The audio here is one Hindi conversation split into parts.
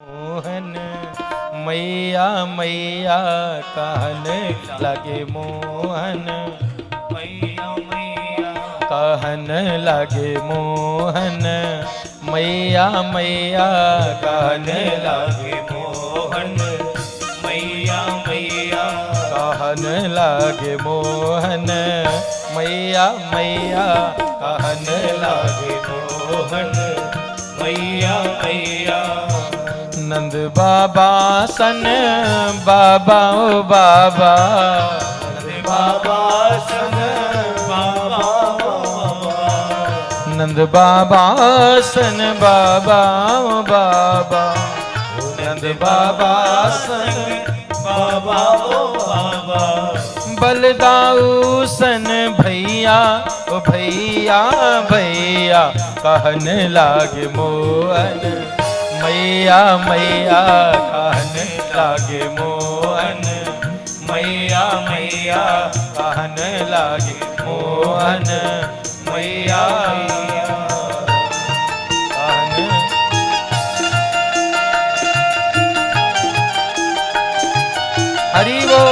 मोहन मैया मैया कहने लगे मोहन मैया मैया कहने लगे मोहन मैया मैया कहने लगे मोहन मैया मैया कहने लगे मोहन मैया मैया कहने लगे मोहन मैया मैया नंद बाबा सन बाबा ओ बाबा बाबा सन बाबा नंद बाबा सन बाबा ओ बाबा नंद बाबा सन बाबा ओ बाबा बलदाऊ सन भैया ओ भैया भैया कहने लागे मोहन मैया मैया कहने लागे मोहन मैया मैया कहने लागे मोहन मैया कहने हरि वो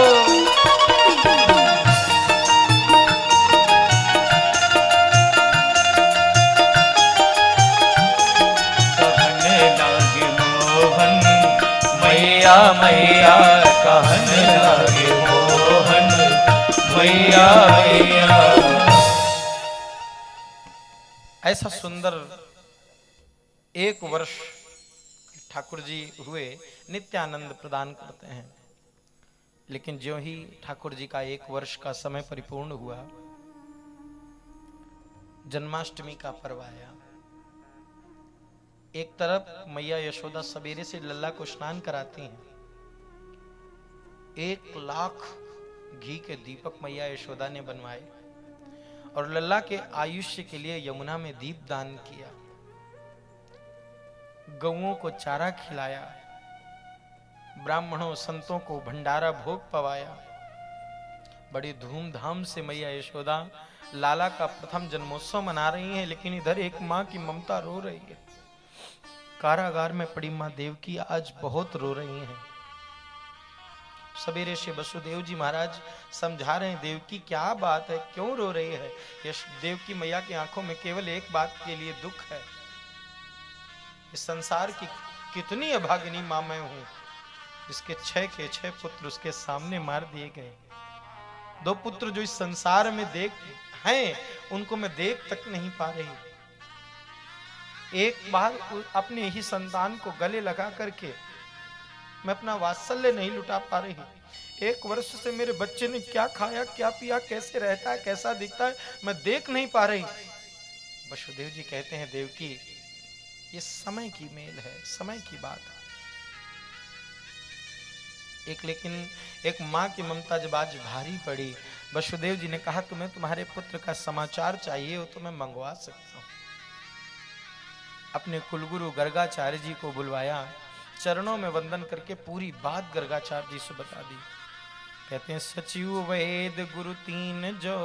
कहने लगे मोहन मैया मैया कहने कहने लागे लगे मोहन मैया मैया ऐसा सुंदर एक वर्ष ठाकुर जी हुए नित्यानंद प्रदान करते हैं। लेकिन ज्यों ही ठाकुर जी का एक वर्ष का समय परिपूर्ण हुआ, जन्माष्टमी का पर्व आया। एक तरफ मैया यशोदा सवेरे से लल्ला को स्नान कराती हैं। 1 लाख घी के दीपक मैया यशोदा ने बनवाए और लल्ला के आयुष्य के लिए यमुना में दीप दान किया, गौओं को चारा खिलाया, ब्राह्मणों संतों को भंडारा भोग पवाया। बड़ी धूमधाम से मैया यशोदा लाला का प्रथम जन्मोत्सव मना रही हैं। लेकिन इधर एक माँ की ममता रो रही है। कारागार में पड़ी माँ देवकी आज बहुत रो रही हैं। सवेरे से वसुदेव जी महाराज समझा रहे हैं, देवकी क्या बात है, क्यों रो रही है। यश देवकी मैया की आंखों में केवल एक बात के लिए दुख है, इस संसार की कितनी अभागिनी मां मैं हूं, जिसके 6 के 6 पुत्र उसके सामने मार दिए गए। 2 पुत्र जो इस संसार में देख हैं, उनको मैं देख तक नहीं पा रही। एक बार अपने ही संतान को गले लगा करके मैं अपना वात्सल्य नहीं लुटा पा रही। 1 वर्ष से मेरे बच्चे ने क्या खाया, क्या पिया, कैसे रहता है, कैसा दिखता है, मैं देख नहीं पा रही। वसुदेव जी कहते हैं, देवकी ये समय की मेल है, समय की बात है। लेकिन एक माँ की ममता जब आज भारी पड़ी, वसुदेव जी ने कहा, तुम्हें तुम्हारे पुत्र का समाचार चाहिए हो तो मैं मंगवा सकता हूं। अपने कुलगुरु गर्गाचार्य जी को बुलवाया, चरणों में वंदन करके पूरी बात गर्गाचार्य जी से बता दी। कहते हैं, सचिव वेद गुरु 3 जो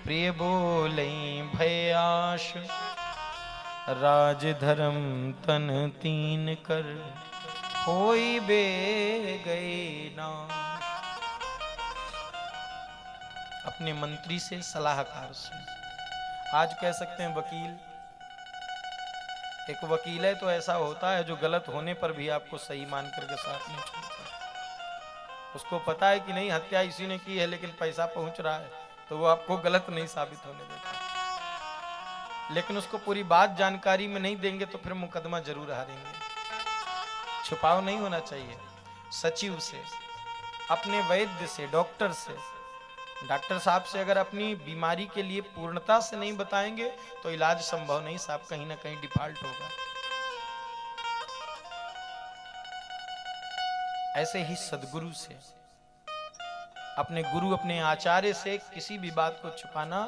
प्रिय बोले भयाश, राज धर्म तन 3 कर होई बे गए ना। अपने मंत्री से, सलाहकार से, आज कह सकते हैं वकील। एक वकील है तो ऐसा होता है जो गलत होने पर भी आपको सही मान करके साथ नहीं छोड़ता। उसको पता है कि नहीं हत्या इसी ने की है, लेकिन पैसा पहुंच रहा है तो वो आपको गलत नहीं साबित होने देता। लेकिन उसको पूरी बात जानकारी में नहीं देंगे तो फिर मुकदमा जरूर हारेंगे। छुपाव नहीं होना चाहिए। सचिव से, अपने वैद्य से, डॉक्टर से, डॉक्टर साहब से अगर अपनी बीमारी के लिए पूर्णता से नहीं बताएंगे तो इलाज संभव नहीं साहब, कहीं ना कहीं डिफॉल्ट होगा। ऐसे ही सदगुरु से, अपने गुरु, अपने आचार्य से किसी भी बात को छुपाना,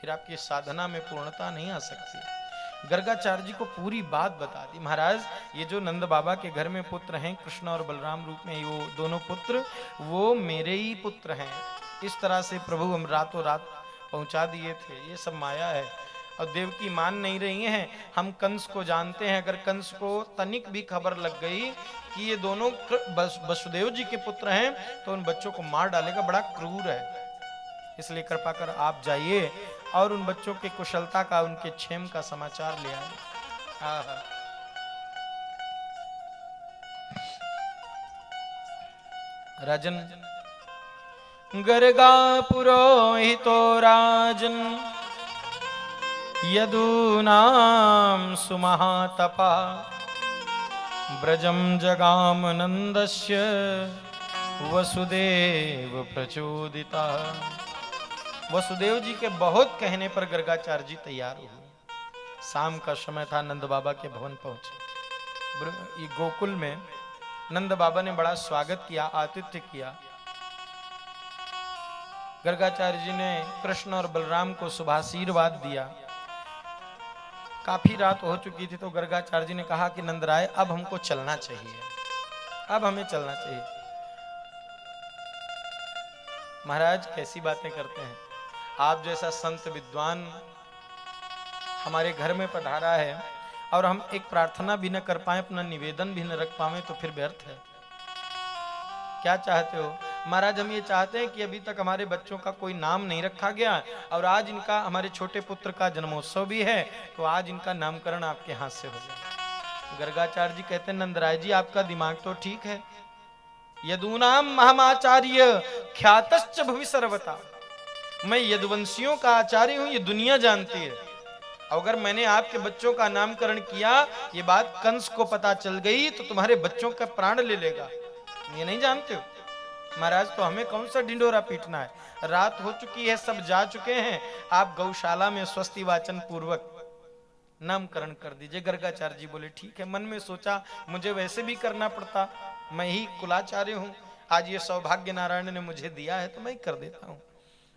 फिर आपकी साधना में पूर्णता नहीं आ सकती। गर्गाचार्य जी को पूरी बात बता दी। महाराज, ये जो नंद बाबा के घर में पुत्र हैं, कृष्ण और बलराम रूप में, वो दोनों पुत्र वो मेरे ही पुत्र हैं। इस तरह से प्रभु हम रातों रात पहुंचा दिए थे, ये सब माया है। और देवकी मान नहीं रही हैं। हम कंस को जानते हैं, अगर कंस को तनिक भी खबर लग गई कि ये दोनों वसुदेव जी के पुत्र हैं तो उन बच्चों को मार डालेगा, बड़ा क्रूर है। इसलिए कृपा कर आप जाइए और उन बच्चों की कुशलता का, उनके क्षेम का समाचार ले आए। हाँ, राजन गर्गा पुरोहितो राजन यदूनां सुमहातपा ब्रजम जगाम नंदस्य वसुदेव प्रचोदिता। वसुदेव जी के बहुत कहने पर गर्गाचार्य जी तैयार हुए। शाम का समय था, नंद बाबा के भवन पहुंचे। ये गोकुल में नंद बाबा ने बड़ा स्वागत किया, आतिथ्य किया। गर्गाचार्य जी ने कृष्ण और बलराम को शुभाशीर्वाद दिया। काफी रात हो चुकी थी तो गर्गाचार्य जी ने कहा कि नंदराय अब हमको चलना चाहिए, अब हमें चलना चाहिए। महाराज कैसी बातें करते हैं, आप जैसा संत विद्वान हमारे घर में पधारा है और हम एक प्रार्थना भी न कर पाए, अपना निवेदन भी न रख पाए तो फिर व्यर्थ है। क्या चाहते हो? महाराज हम ये चाहते हैं कि अभी तक हमारे बच्चों का कोई नाम नहीं रखा गया और आज इनका, हमारे छोटे पुत्र का जन्मोत्सव भी है, तो आज इनका नामकरण आपके हाथ से हो जाए। गर्गाचार्य जी कहते हैं नंदराय जी आपका दिमाग तो ठीक है, यदूनाम महमाचार्य ख्यातश्च भुवि सर्वथा, मैं यदुवंशियों का आचार्य हूं, ये दुनिया जानती है। अगर मैंने आपके बच्चों का नामकरण किया, ये बात कंस को पता चल गई तो तुम्हारे बच्चों का प्राण ले लेगा, ये नहीं जानते हो? महाराज तो हमें कौन सा ढिंडोरा पीटना है, रात हो चुकी है, सब जा चुके हैं, आप गौशाला में स्वस्ति वाचन पूर्वक नामकरण कर दीजिए। गर्गाचार्य जी बोले ठीक है। मन में सोचा मुझे वैसे भी करना पड़ता, मैं ही कुलाचार्य हूं, आज ये सौभाग्य नारायण ने मुझे दिया है तो मैं कर देता हूं।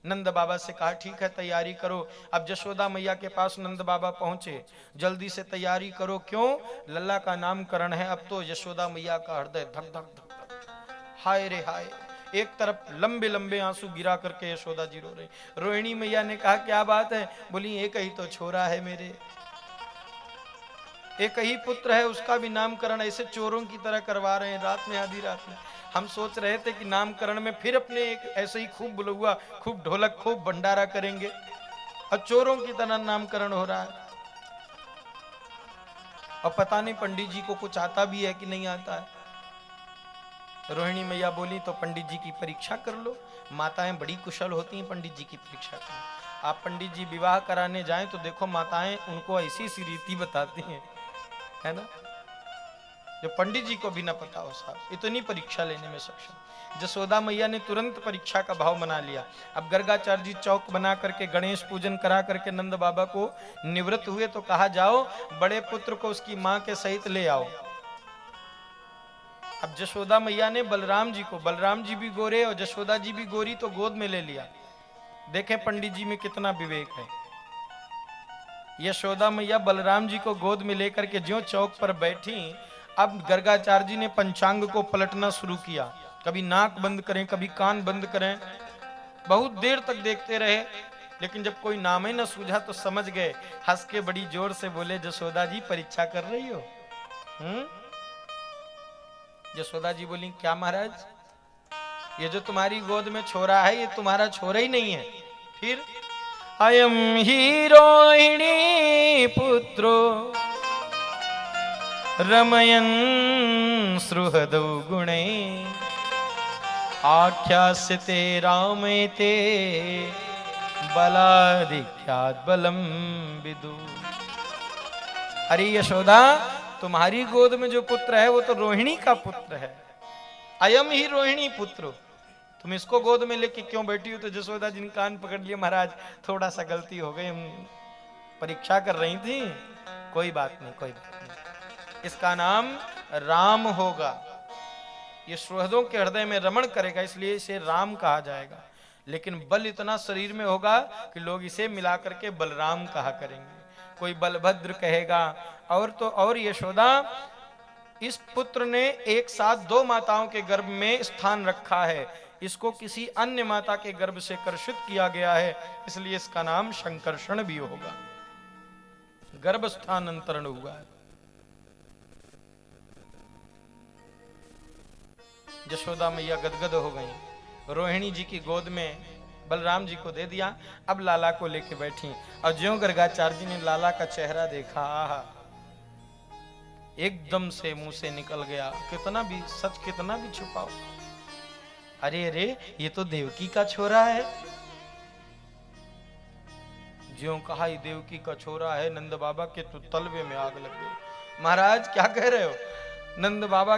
नंद बाबा से कहा ठीक है तैयारी करो। अब जशोदा मैया के पास नंद बाबा पहुंचे, जल्दी से तैयारी करो, क्यों? लल्ला का नामकरण है। अब तो यशोदा मैया का हृदय धक धक धक धक, हाय रे हाय, एक तरफ लंबे लंबे आंसू गिरा करके यशोदा जी रो रहे। रोहिणी मैया ने कहा क्या बात है? बोली एक ही तो छोरा है मेरे, एक ही पुत्र है, उसका भी नामकरण ऐसे चोरों की तरह करवा रहे हैं रात में, आधी रात में। हम सोच रहे थे कि नामकरण में फिर अपने एक ऐसे ही खूब बुलुआ, खूब ढोलक, खूब भंडारा करेंगे, और चोरों की तरह नामकरण हो रहा है। और पता नहीं पंडित जी को कुछ आता भी है कि नहीं आता है। रोहिणी मैया बोली तो पंडित जी की परीक्षा कर लो, माताएं बड़ी कुशल होती हैं, पंडित जी की परीक्षा करो। आप पंडित जी विवाह कराने जाएं तो देखो माताएं उनको ऐसी सी रीति बताती हैं, है ना, जो पंडित जी को भी ना पता हो। साहब इतनी परीक्षा लेने में सक्षम। जसोदा मैया ने तुरंत परीक्षा का भाव बना लिया। अब गर्गाचार्य जी चौक बना करके गणेश पूजन करा करके नंद बाबा को निवृत्त हुए तो कहा जाओ बड़े पुत्र को उसकी मां के सहित ले आओ। अब जशोदा मैया ने बलराम जी को, बलराम जी भी गोरे और जशोदा जी भी गोरी, तो गोद में ले लिया। देखें पंडित जी में कितना विवेक है। यशोदा मैया बलराम जी को गोद में लेकर के ज्यों चौक पर बैठी, अब गर्गाचार्य जी ने पंचांग को पलटना शुरू किया। कभी नाक बंद करें, कभी कान बंद करें, बहुत देर तक देखते रहे, लेकिन जब कोई नाम ही न सूझा तो समझ गए। हंस के बड़ी जोर से बोले जशोदा जी परीक्षा कर रही हो? जशोदा जी बोली क्या महाराज, ये जो तुम्हारी गोद में छोरा है ये तुम्हारा छोरा ही नहीं है। फिर अयम ही रोहिणी पुत्रो रमयन् सुहृदौ गुणे आख्यास्यते रामेते बलाधिक्यात् बलम विदु। अरे यशोदा तुम्हारी गोद में जो पुत्र है वो तो रोहिणी का पुत्र है। अयम ही रोहिणी पुत्र, तुम इसको गोद में लेके क्यों बैठी हो? तो जसोदा जी ने कान पकड़ लिया, महाराज थोड़ा सा गलती हो गई, हम परीक्षा कर रही थी, कोई बात नहीं, कोई बात नहीं, इसका नाम राम होगा, ये सुहृदों के हृदय में रमण करेगा, इसलिए इसे राम कहा जाएगा। लेकिन बल इतना शरीर में होगा कि लोग इसे मिला करके बलराम कहा करेंगे, कोई बलभद्र कहेगा। और तो और यशोदा, इस पुत्र ने एक साथ दो माताओं के गर्भ में स्थान रखा है, इसको किसी अन्य माता के गर्भ से कर्षित किया गया है, इसलिए इसका नाम शंकर्षण भी होगा। गर्भ स्थानांतरण हुआ है। यशोदा मैया गदगद हो गई, रोहिणी जी की गोद में बलराम जी को दे दिया। अब लाला को लेके बैठी और ज्यों गर्गाचार्य जी ने लाला का चेहरा देखा, आहा, एकदम से मुंह से निकल गया, कितना भी सच कितना भी छुपाओ, अरे अरे ये तो देवकी का छोरा है। ज्यों कहा ये देवकी का छोरा है, नंद बाबा के तो तलवे में आग लग गई। महाराज क्या कह रहे हो? नंद बाबा